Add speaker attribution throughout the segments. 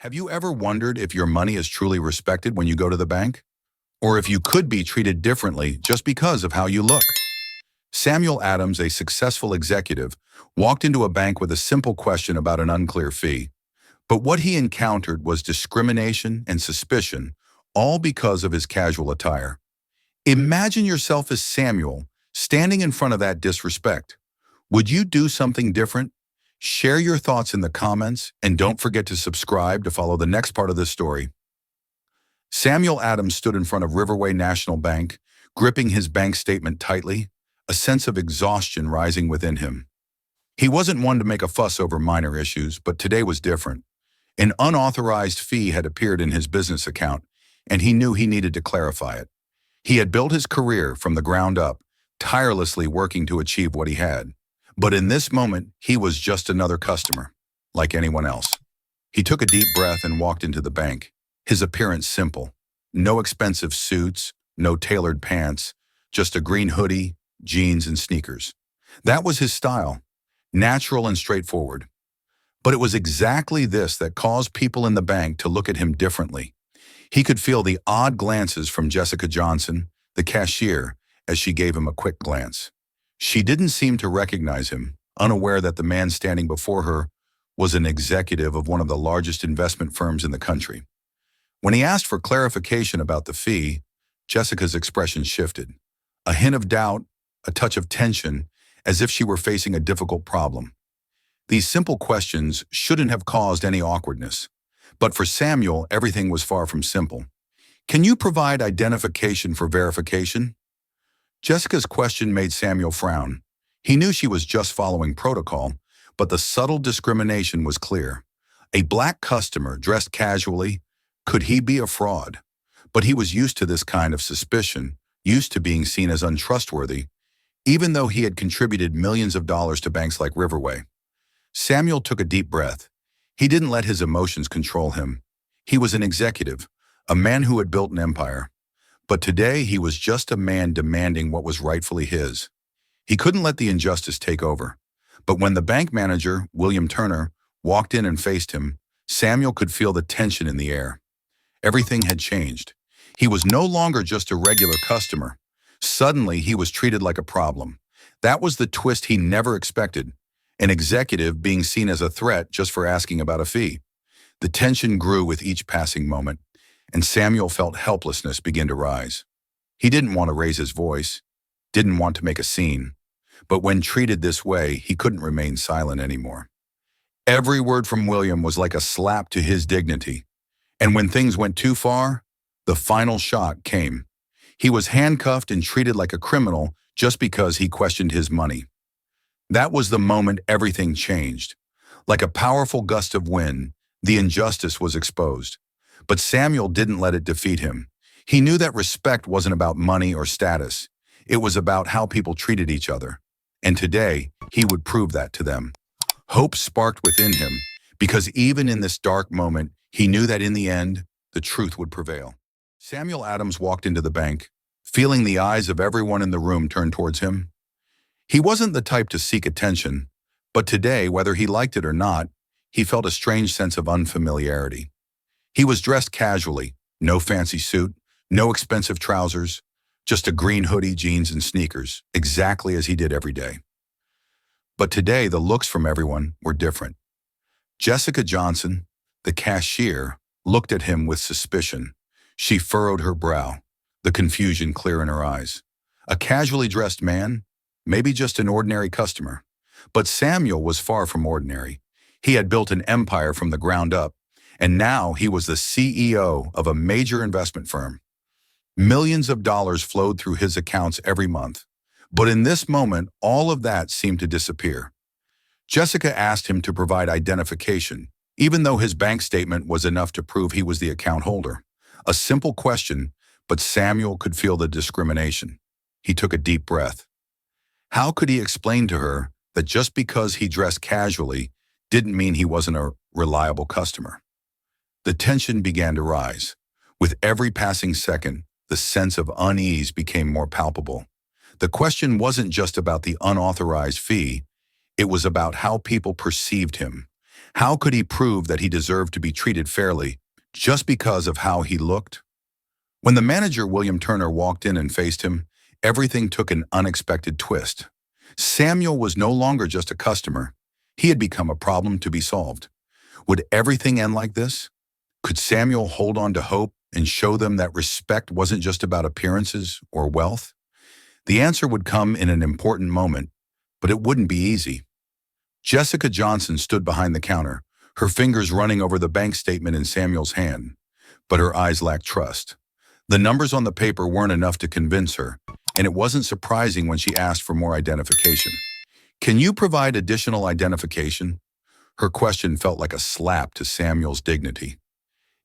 Speaker 1: Have you ever wondered if your money is truly respected when you go to the bank? Or if you could be treated differently just because of how you look? Samuel Adams, a successful executive, walked into a bank with a simple question about an unclear fee. But what he encountered was discrimination and suspicion, all because of his casual attire. Imagine yourself as Samuel, standing in front of that disrespect. Would you do something different? Share your thoughts in the comments, and don't forget to subscribe to follow the next part of this story. Samuel Adams stood in front of Riverway National Bank, gripping his bank statement tightly, a sense of exhaustion rising within him. He wasn't one to make a fuss over minor issues, but today was different. An unauthorized fee had appeared in his business account, and he knew he needed to clarify it. He had built his career from the ground up, tirelessly working to achieve what he had. But in this moment, he was just another customer, like anyone else. He took a deep breath and walked into the bank, his appearance simple. No expensive suits, no tailored pants, just a green hoodie, jeans, and sneakers. That was his style, natural and straightforward. But it was exactly this that caused people in the bank to look at him differently. He could feel the odd glances from Jessica Johnson, the cashier, as she gave him a quick glance. She didn't seem to recognize him, unaware that the man standing before her was an executive of one of the largest investment firms in the country. When he asked for clarification about the fee, Jessica's expression shifted. A hint of doubt, a touch of tension, as if she were facing a difficult problem. These simple questions shouldn't have caused any awkwardness. But for Samuel, everything was far from simple. Can you provide identification for verification? Jessica's question made Samuel frown. He knew she was just following protocol, but the subtle discrimination was clear. A black customer dressed casually, could he be a fraud? But he was used to this kind of suspicion, used to being seen as untrustworthy, even though he had contributed millions of dollars to banks like Riverway. Samuel took a deep breath. He didn't let his emotions control him. He was an executive, a man who had built an empire. But today he was just a man demanding what was rightfully his. He couldn't let the injustice take over. But when the bank manager, William Turner, walked in and faced him, Samuel could feel the tension in the air. Everything had changed. He was no longer just a regular customer. Suddenly, he was treated like a problem. That was the twist he never expected. An executive being seen as a threat just for asking about a fee. The tension grew with each passing moment, and Samuel felt helplessness begin to rise. He didn't want to raise his voice, didn't want to make a scene, but when treated this way, he couldn't remain silent anymore. Every word from William was like a slap to his dignity, and when things went too far, the final shock came. He was handcuffed and treated like a criminal just because he questioned his money. That was the moment everything changed. Like a powerful gust of wind, the injustice was exposed. But Samuel didn't let it defeat him. He knew that respect wasn't about money or status. It was about how people treated each other. And today, he would prove that to them. Hope sparked within him, because even in this dark moment, he knew that in the end, the truth would prevail. Samuel Adams walked into the bank, feeling the eyes of everyone in the room turn towards him. He wasn't the type to seek attention, but today, whether he liked it or not, he felt a strange sense of unfamiliarity. He was dressed casually, no fancy suit, no expensive trousers, just a green hoodie, jeans, and sneakers, exactly as he did every day. But today, the looks from everyone were different. Jessica Johnson, the cashier, looked at him with suspicion. She furrowed her brow, the confusion clear in her eyes. A casually dressed man? Maybe just an ordinary customer. But Samuel was far from ordinary. He had built an empire from the ground up, and now he was the CEO of a major investment firm. Millions of dollars flowed through his accounts every month. But in this moment, all of that seemed to disappear. Jessica asked him to provide identification, even though his bank statement was enough to prove he was the account holder. A simple question, but Samuel could feel the discrimination. He took a deep breath. How could he explain to her that just because he dressed casually didn't mean he wasn't a reliable customer? The tension began to rise. With every passing second, the sense of unease became more palpable. The question wasn't just about the unauthorized fee, it was about how people perceived him, How could he prove that he deserved to be treated fairly just because of how he looked? When the manager, William Turner, walked in and faced him, everything took an unexpected twist. Samuel was no longer just a customer. He had become a problem to be solved. Would everything end like this? Could Samuel hold on to hope and show them that respect wasn't just about appearances or wealth? The answer would come in an important moment, but it wouldn't be easy. Jessica Johnson stood behind the counter, her fingers running over the bank statement in Samuel's hand, but her eyes lacked trust. The numbers on the paper weren't enough to convince her, and it wasn't surprising when she asked for more identification. "Can you provide additional identification?" Her question felt like a slap to Samuel's dignity.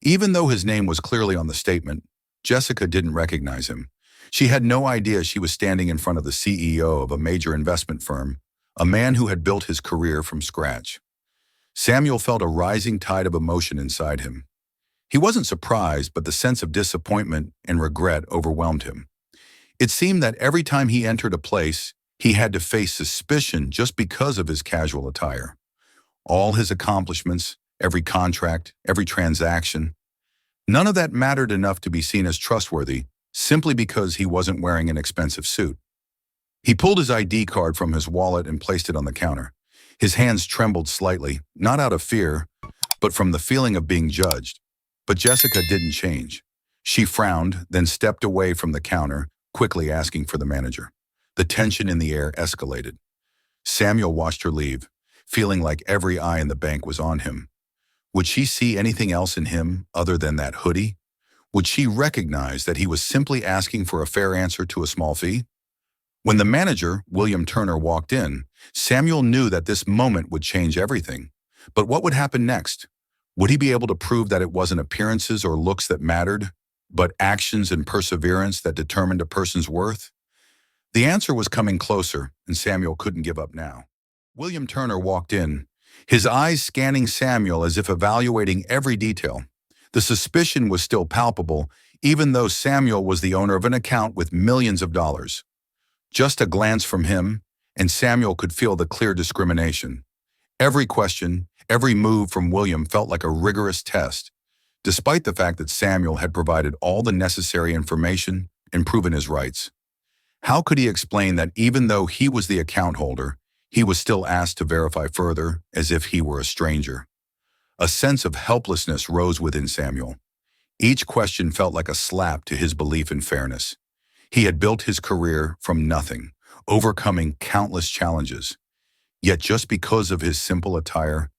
Speaker 1: Even though his name was clearly on the statement, Jessica didn't recognize him. She had no idea she was standing in front of the CEO of a major investment firm, a man who had built his career from scratch. Samuel felt a rising tide of emotion inside him. He wasn't surprised, but the sense of disappointment and regret overwhelmed him. It seemed that every time he entered a place, he had to face suspicion just because of his casual attire. All his accomplishments, every contract, every transaction, none of that mattered enough to be seen as trustworthy simply because he wasn't wearing an expensive suit. He pulled his ID card from his wallet and placed it on the counter. His hands trembled slightly, not out of fear, but from the feeling of being judged. But Jessica didn't change. She frowned, then stepped away from the counter, quickly asking for the manager. The tension in the air escalated. Samuel watched her leave, feeling like every eye in the bank was on him. Would she see anything else in him other than that hoodie? Would she recognize that he was simply asking for a fair answer to a small fee? When the manager, William Turner, walked in, Samuel knew that this moment would change everything. But what would happen next? Would he be able to prove that it wasn't appearances or looks that mattered, but actions and perseverance that determined a person's worth? The answer was coming closer, and Samuel couldn't give up now. William Turner walked in, his eyes scanning Samuel as if evaluating every detail. The suspicion was still palpable, even though Samuel was the owner of an account with millions of dollars. Just a glance from him, and Samuel could feel the clear discrimination. Every question, every move from William felt like a rigorous test, despite the fact that Samuel had provided all the necessary information and proven his rights. How could he explain that even though he was the account holder, he was still asked to verify further as if he were a stranger? A sense of helplessness rose within Samuel. Each question felt like a slap to his belief in fairness. He had built his career from nothing, overcoming countless challenges. Yet just because of his simple attire,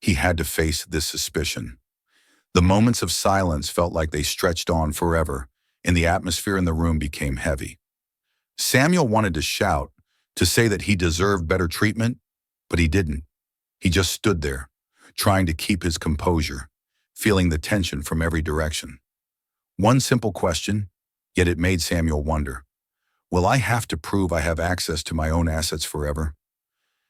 Speaker 1: he had to face this suspicion. The moments of silence felt like they stretched on forever, and the atmosphere in the room became heavy. Samuel wanted to shout, to say that he deserved better treatment, but he didn't. He just stood there, trying to keep his composure, feeling the tension from every direction. One simple question, yet it made Samuel wonder, will I have to prove I have access to my own assets forever?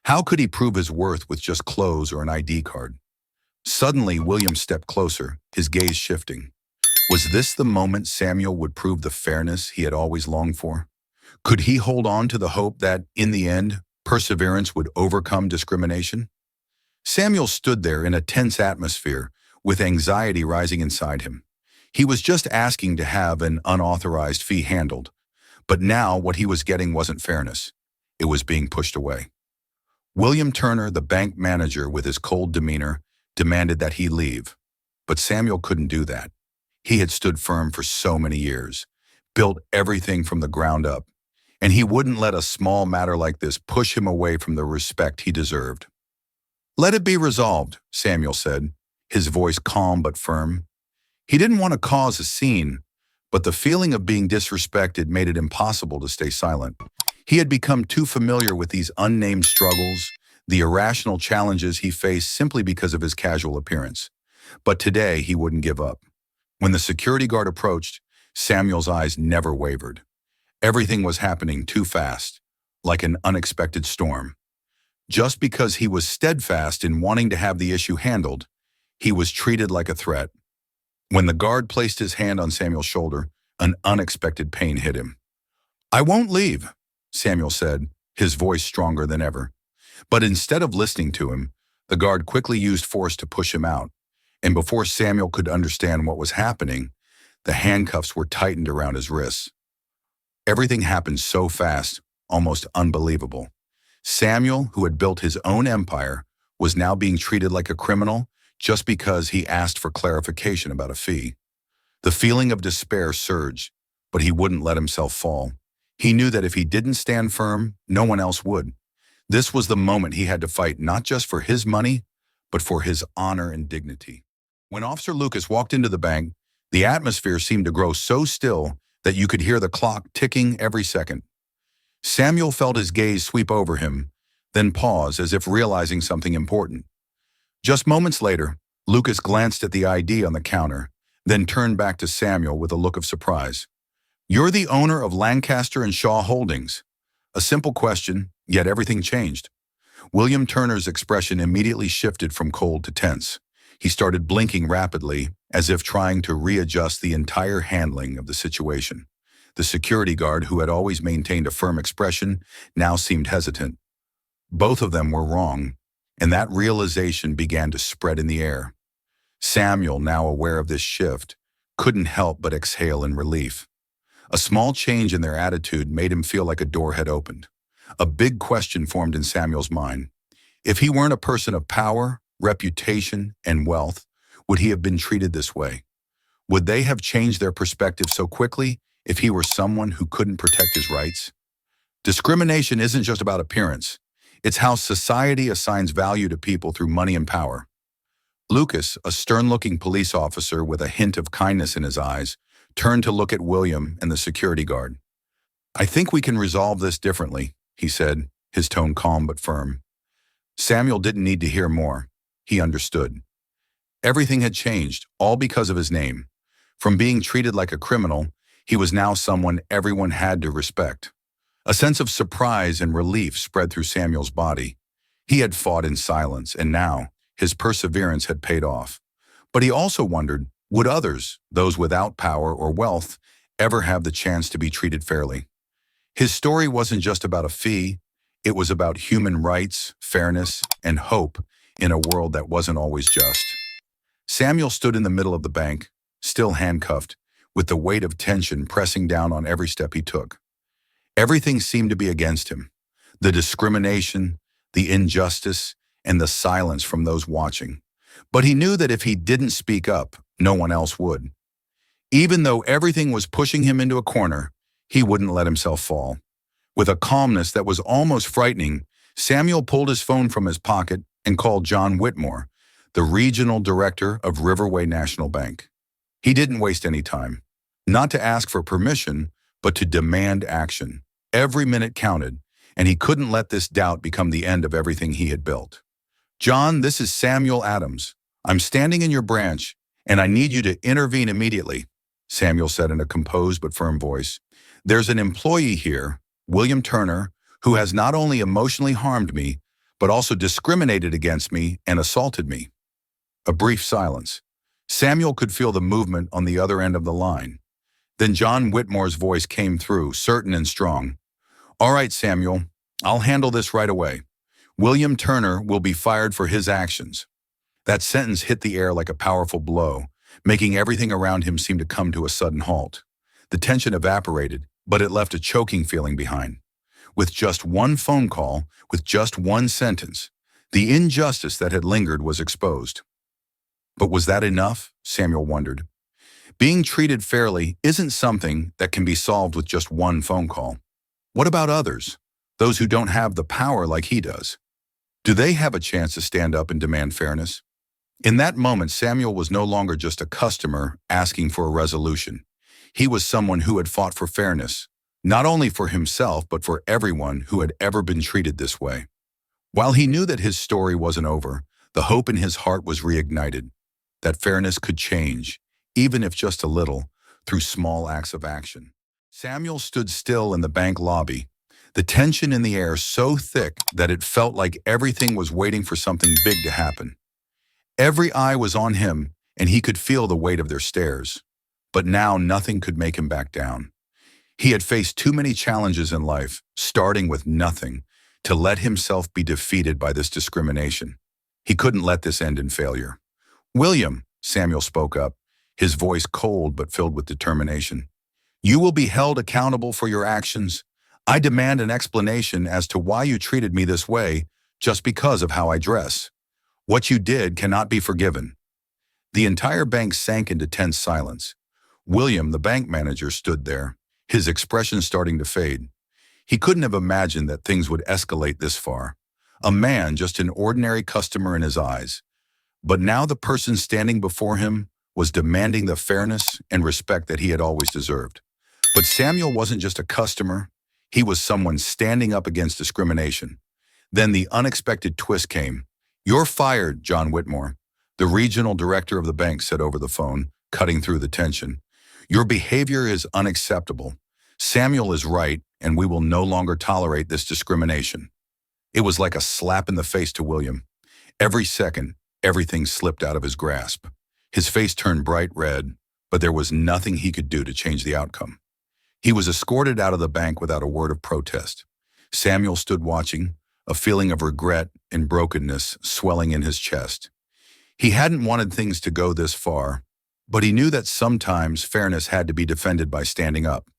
Speaker 1: How could he prove his worth with just clothes or an ID card? Suddenly, William stepped closer, his gaze shifting. Was this the moment Samuel would prove the fairness he had always longed for? Could he hold on to the hope that, in the end, perseverance would overcome discrimination? Samuel stood there in a tense atmosphere, with anxiety rising inside him. He was just asking to have an unauthorized fee handled, but now what he was getting wasn't fairness. It was being pushed away. William Turner, the bank manager, with his cold demeanor, demanded that he leave. But Samuel couldn't do that. He had stood firm for so many years, built everything from the ground up, and he wouldn't let a small matter like this push him away from the respect he deserved. "Let it be resolved," Samuel said, his voice calm but firm. He didn't want to cause a scene, but the feeling of being disrespected made it impossible to stay silent. He had become too familiar with these unnamed struggles, the irrational challenges he faced simply because of his casual appearance. But today, he wouldn't give up. When the security guard approached, Samuel's eyes never wavered. Everything was happening too fast, like an unexpected storm. Just because he was steadfast in wanting to have the issue handled, he was treated like a threat. When the guard placed his hand on Samuel's shoulder, an unexpected pain hit him. "I won't leave," Samuel said, his voice stronger than ever. But instead of listening to him, The guard quickly used force to push him out, and before Samuel could understand what was happening, the handcuffs were tightened around his wrists. Everything happened so fast, almost unbelievable. Samuel, who had built his own empire, was now being treated like a criminal just because he asked for clarification about a fee. The feeling of despair surged, but he wouldn't let himself fall. He knew that if he didn't stand firm, no one else would. This was the moment he had to fight not just for his money, but for his honor and dignity. When Officer Lucas walked into the bank, the atmosphere seemed to grow so still that you could hear the clock ticking every second. Samuel felt his gaze sweep over him, then pause as if realizing something important. Just moments later, Lucas glanced at the ID on the counter, then turned back to Samuel with a look of surprise. "You're the owner of Lancaster and Shaw Holdings." A simple question, yet everything changed. William Turner's expression immediately shifted from cold to tense. He started blinking rapidly, as if trying to readjust the entire handling of the situation. The security guard, who had always maintained a firm expression, now seemed hesitant. Both of them were wrong, and that realization began to spread in the air. Samuel, now aware of this shift, couldn't help but exhale in relief. A small change in their attitude made him feel like a door had opened. A big question formed in Samuel's mind. If he weren't a person of power, reputation, and wealth, would he have been treated this way? Would they have changed their perspective so quickly if he were someone who couldn't protect his rights? Discrimination isn't just about appearance. It's how society assigns value to people through money and power. Lucas, a stern-looking police officer with a hint of kindness in his eyes, turned to look at William and the security guard. "I think we can resolve this differently," he said, his tone calm but firm. Samuel didn't need to hear more. He understood. Everything had changed, all because of his name. From being treated like a criminal, he was now someone everyone had to respect. A sense of surprise and relief spread through Samuel's body. He had fought in silence, and now his perseverance had paid off. But he also wondered, would others, those without power or wealth, ever have the chance to be treated fairly? His story wasn't just about a fee. It was about human rights, fairness, and hope in a world that wasn't always just. Samuel stood in the middle of the bank, still handcuffed, with the weight of tension pressing down on every step he took. Everything seemed to be against him. The discrimination, the injustice, and the silence from those watching. But he knew that if he didn't speak up, no one else would. Even though everything was pushing him into a corner, he wouldn't let himself fall. With a calmness that was almost frightening, Samuel pulled his phone from his pocket and called John Whitmore, the regional director of Riverway National Bank. He didn't waste any time, not to ask for permission, but to demand action. Every minute counted, and he couldn't let this doubt become the end of everything he had built. "John, this is Samuel Adams. I'm standing in your branch, and I need you to intervene immediately," Samuel said in a composed but firm voice. "There's an employee here, William Turner, who has not only emotionally harmed me, but also discriminated against me and assaulted me." A brief silence. Samuel could feel the movement on the other end of the line. Then John Whitmore's voice came through, certain and strong. "All right, Samuel, I'll handle this right away. William Turner will be fired for his actions." That sentence hit the air like a powerful blow, making everything around him seem to come to a sudden halt. The tension evaporated, but it left a choking feeling behind. With just one phone call, with just one sentence, the injustice that had lingered was exposed. But was that enough? Samuel wondered. Being treated fairly isn't something that can be solved with just one phone call. What about others? Those who don't have the power like he does? Do they have a chance to stand up and demand fairness? In that moment, Samuel was no longer just a customer asking for a resolution. He was someone who had fought for fairness, not only for himself, but for everyone who had ever been treated this way. While he knew that his story wasn't over, the hope in his heart was reignited, that fairness could change, even if just a little, through small acts of action. Samuel stood still in the bank lobby, the tension in the air so thick that it felt like everything was waiting for something big to happen. Every eye was on him, and he could feel the weight of their stares. But now nothing could make him back down. He had faced too many challenges in life, starting with nothing, to let himself be defeated by this discrimination. He couldn't let this end in failure. "William," Samuel spoke up, his voice cold but filled with determination. "You will be held accountable for your actions. I demand an explanation as to why you treated me this way just because of how I dress. What you did cannot be forgiven." The entire bank sank into tense silence. William, the bank manager, stood there, his expression starting to fade. He couldn't have imagined that things would escalate this far. A man, just an ordinary customer in his eyes. But now the person standing before him was demanding the fairness and respect that he had always deserved. But Samuel wasn't just a customer. He was someone standing up against discrimination. Then the unexpected twist came. "You're fired, John Whitmore," the regional director of the bank said over the phone, cutting through the tension. "Your behavior is unacceptable. Samuel is right, and we will no longer tolerate this discrimination." It was like a slap in the face to William. Every second, everything slipped out of his grasp. His face turned bright red, but there was nothing he could do to change the outcome. He was escorted out of the bank without a word of protest. Samuel stood watching, a feeling of regret and brokenness swelling in his chest. He hadn't wanted things to go this far, but he knew that sometimes fairness had to be defended by standing up.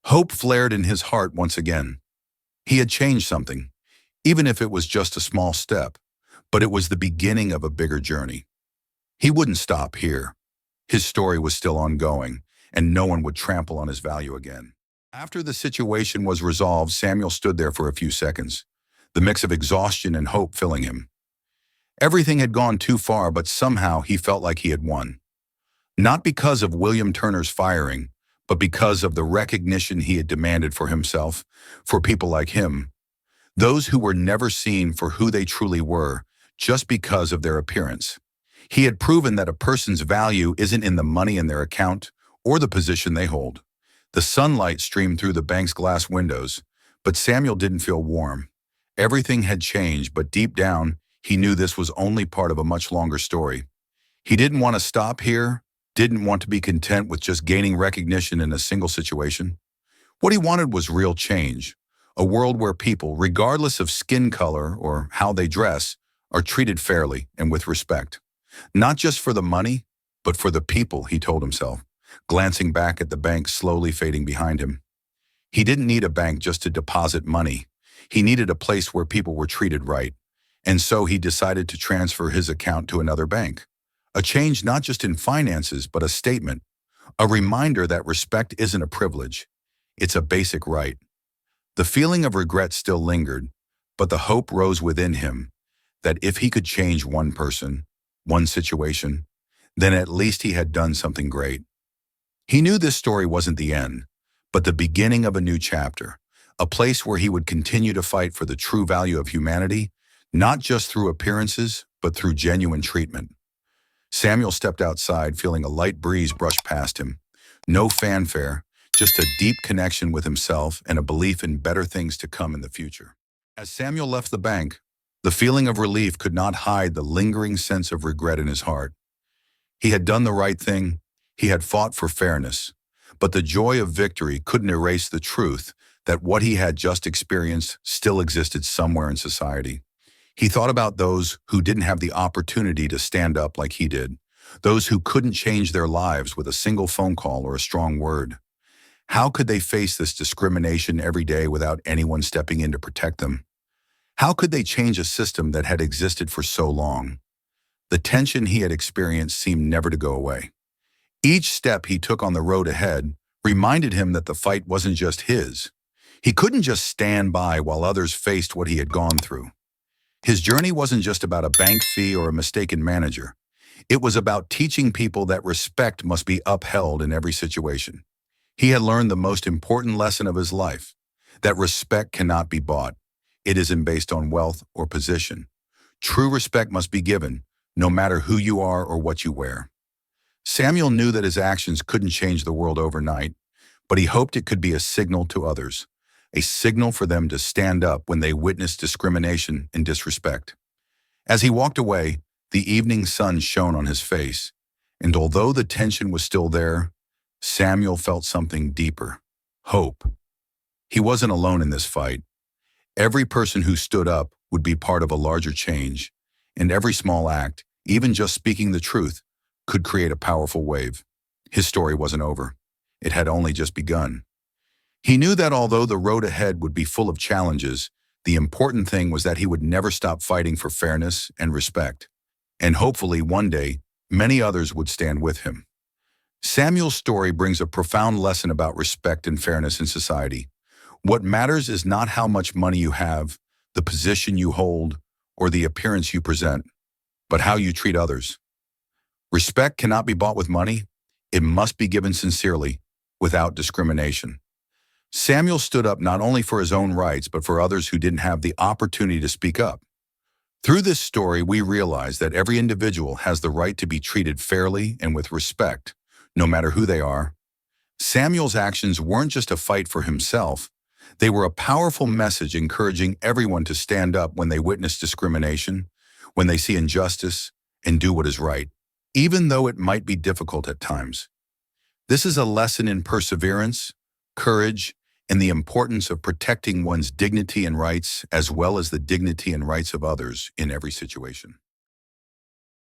Speaker 1: Hope flared in his heart once again. He had changed something, even if it was just a small step, but it was the beginning of a bigger journey. He wouldn't stop here. His story was still ongoing, and no one would trample on his value again. After the situation was resolved, Samuel stood there for a few seconds, the mix of exhaustion and hope filling him. Everything had gone too far, but somehow he felt like he had won. Not because of William Turner's firing, but because of the recognition he had demanded for himself, for people like him, those who were never seen for who they truly were, just because of their appearance. He had proven that a person's value isn't in the money in their account or the position they hold. The sunlight streamed through the bank's glass windows, but Samuel didn't feel warm. Everything had changed, but deep down, he knew this was only part of a much longer story. He didn't want to stop here, didn't want to be content with just gaining recognition in a single situation. What he wanted was real change, a world where people, regardless of skin color or how they dress, are treated fairly and with respect. Not just for the money, but for the people, he told himself, glancing back at the bank slowly fading behind him. He didn't need a bank just to deposit money. He needed a place where people were treated right. And so he decided to transfer his account to another bank. A change not just in finances, but a statement, a reminder that respect isn't a privilege. It's a basic right. The feeling of regret still lingered, but the hope rose within him that if he could change one person, one situation, then at least he had done something great. He knew this story wasn't the end, but the beginning of a new chapter, a place where he would continue to fight for the true value of humanity, not just through appearances, but through genuine treatment. Samuel stepped outside, feeling a light breeze brush past him. No fanfare, just a deep connection with himself and a belief in better things to come in the future. As Samuel left the bank, the feeling of relief could not hide the lingering sense of regret in his heart. He had done the right thing, he had fought for fairness, but the joy of victory couldn't erase the truth that what he had just experienced still existed somewhere in society. He thought about those who didn't have the opportunity to stand up like he did, those who couldn't change their lives with a single phone call or a strong word. How could they face this discrimination every day without anyone stepping in to protect them? How could they change a system that had existed for so long? The tension he had experienced seemed never to go away. Each step he took on the road ahead reminded him that the fight wasn't just his. He couldn't just stand by while others faced what he had gone through. His journey wasn't just about a bank fee or a mistaken manager. It was about teaching people that respect must be upheld in every situation. He had learned the most important lesson of his life, that respect cannot be bought. It isn't based on wealth or position. True respect must be given, no matter who you are or what you wear. Samuel knew that his actions couldn't change the world overnight, but he hoped it could be a signal to others, a signal for them to stand up when they witnessed discrimination and disrespect. As he walked away, the evening sun shone on his face, and although the tension was still there, Samuel felt something deeper, hope. He wasn't alone in this fight. Every person who stood up would be part of a larger change, and every small act, even just speaking the truth, could create a powerful wave. His story wasn't over. It had only just begun. He knew that although the road ahead would be full of challenges, the important thing was that he would never stop fighting for fairness and respect. And hopefully one day, many others would stand with him. Samuel's story brings a profound lesson about respect and fairness in society. What matters is not how much money you have, the position you hold, or the appearance you present, but how you treat others. Respect cannot be bought with money. It must be given sincerely, without discrimination. Samuel stood up not only for his own rights, but for others who didn't have the opportunity to speak up. Through this story, we realize that every individual has the right to be treated fairly and with respect, no matter who they are. Samuel's actions weren't just a fight for himself. They were a powerful message encouraging everyone to stand up when they witness discrimination, when they see injustice, and do what is right, even though it might be difficult at times. This is a lesson in perseverance, courage, and the importance of protecting one's dignity and rights, as well as the dignity and rights of others in every situation.